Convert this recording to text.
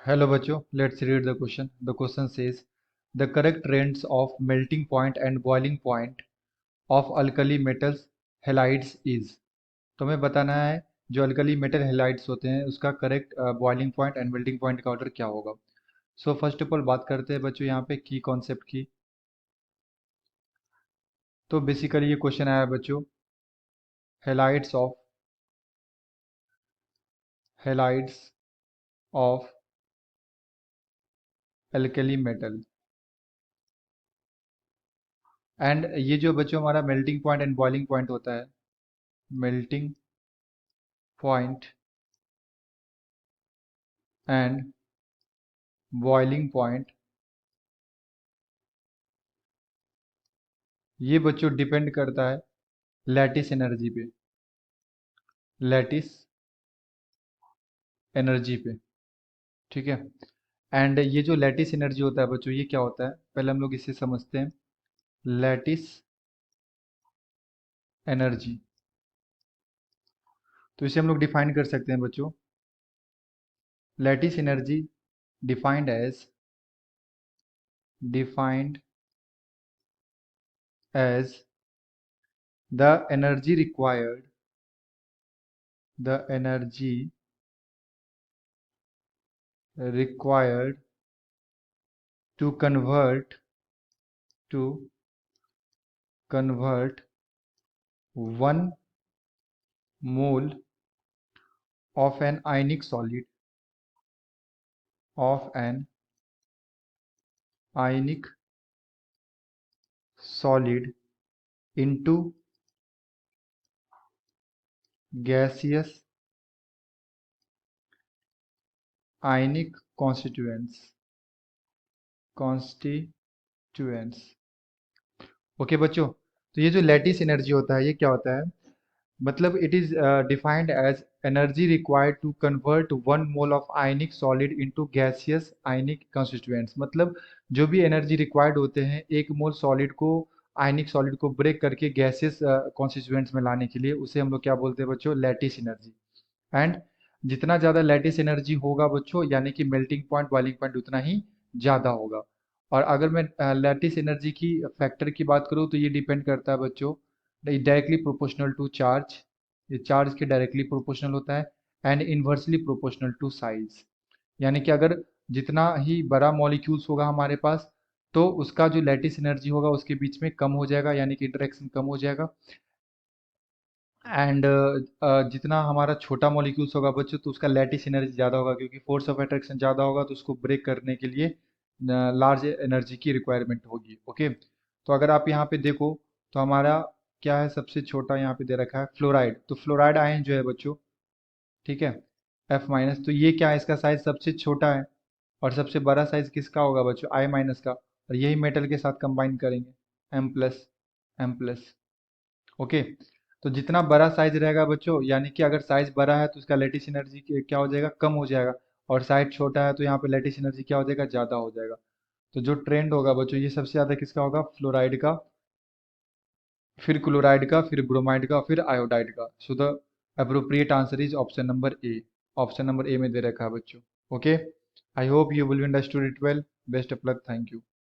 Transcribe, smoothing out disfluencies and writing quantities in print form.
Hello बच्चों, let's read the question. The question says the correct range of melting point and boiling point of alkali metals halides is. तो हमें बताना है जो alkali metal halides होते हैं उसका correct boiling point and melting point का ऑर्डर क्या होगा। सो फर्स्ट ऑफ ऑल बात करते हैं बच्चों यहाँ पे की कॉन्सेप्ट की। तो बेसिकली ये क्वेश्चन आया बच्चों halides of halides of alkali metal and ये जो बच्चों हमारा melting point and boiling point होता है melting point and boiling point ये बच्चों डिपेंड करता है लैटिस एनर्जी पे। लैटिस एनर्जी पे, ठीक है। एंड ये जो लैटिस एनर्जी होता है बच्चों ये क्या होता है पहले हम लोग इसे समझते हैं। लैटिस एनर्जी तो इसे हम लोग डिफाइन कर सकते हैं बच्चों। Lattice energy defined as defined as the energy required the energy required to to convert 1 mole of an ionic solid of an ionic solid into gaseous ionic constituents। Okay बच्चों, तो ये जो लैटिस एनर्जी होता है ये क्या होता है मतलब it is defined as energy required to convert 1 mole of ionic solid into gaseous ionic constituents. मतलब जो भी एनर्जी रिक्वायर्ड होते हैं 1 मोल सॉलिड को आयनिक सॉलिड को ब्रेक करके गैसियस कॉन्स्टिट्यूएंट्स में लाने के लिए उसे हम लोग क्या बोलते हैं बच्चों लैटिस एनर्जी। एंड जितना ज़्यादा लैटिस एनर्जी होगा बच्चों यानी कि मेल्टिंग पॉइंट बॉइलिंग पॉइंट उतना ही ज़्यादा होगा। और अगर मैं लैटिस एनर्जी की फैक्टर की बात करूँ तो ये डिपेंड करता है बच्चों डायरेक्टली प्रोपोर्शनल टू चार्ज। ये चार्ज के डायरेक्टली प्रोपोर्शनल होता है and inversely proportional to size. यानी कि अगर जितना ही बड़ा मॉलिक्यूल्स होगा हमारे पास तो उसका जो लैटिस एनर्जी होगा उसके बीच में कम हो जाएगा यानी कि इंटरेक्शन कम हो जाएगा। एंड जितना हमारा छोटा मॉलिक्यूल्स होगा बच्चों तो उसका लैटिस एनर्जी ज़्यादा होगा क्योंकि फोर्स ऑफ अट्रैक्शन ज़्यादा होगा तो उसको ब्रेक करने के लिए लार्ज एनर्जी की रिक्वायरमेंट होगी। ओके, तो अगर आप यहाँ पे देखो तो हमारा क्या है सबसे छोटा यहाँ पे दे रखा है फ्लोराइड। तो फ्लोराइड आयन जो है बच्चों, ठीक है, F-, तो ये क्या है इसका साइज सबसे छोटा है और सबसे बड़ा साइज किसका होगा बच्चों I- का। और यही मेटल के साथ कंबाइन करेंगे M+, M+। ओके, तो जितना बड़ा साइज रहेगा बच्चों यानी कि अगर साइज बड़ा है तो उसका लेटिस एनर्जी क्या हो जाएगा कम हो जाएगा और साइज छोटा है तो यहाँ पे लेटिस एनर्जी क्या हो जाएगा ज़्यादा हो जाएगा। तो जो ट्रेंड होगा बच्चों ये सबसे ज़्यादा किसका होगा फ्लोराइड का, फिर क्लोराइड का, फिर ब्रोमाइड का, फिर आयोडाइड का। So the appropriate answer is option number A. Option number A में दे रखा है बच्चों। Okay, I hope you will understood it well. Best of luck, thank you.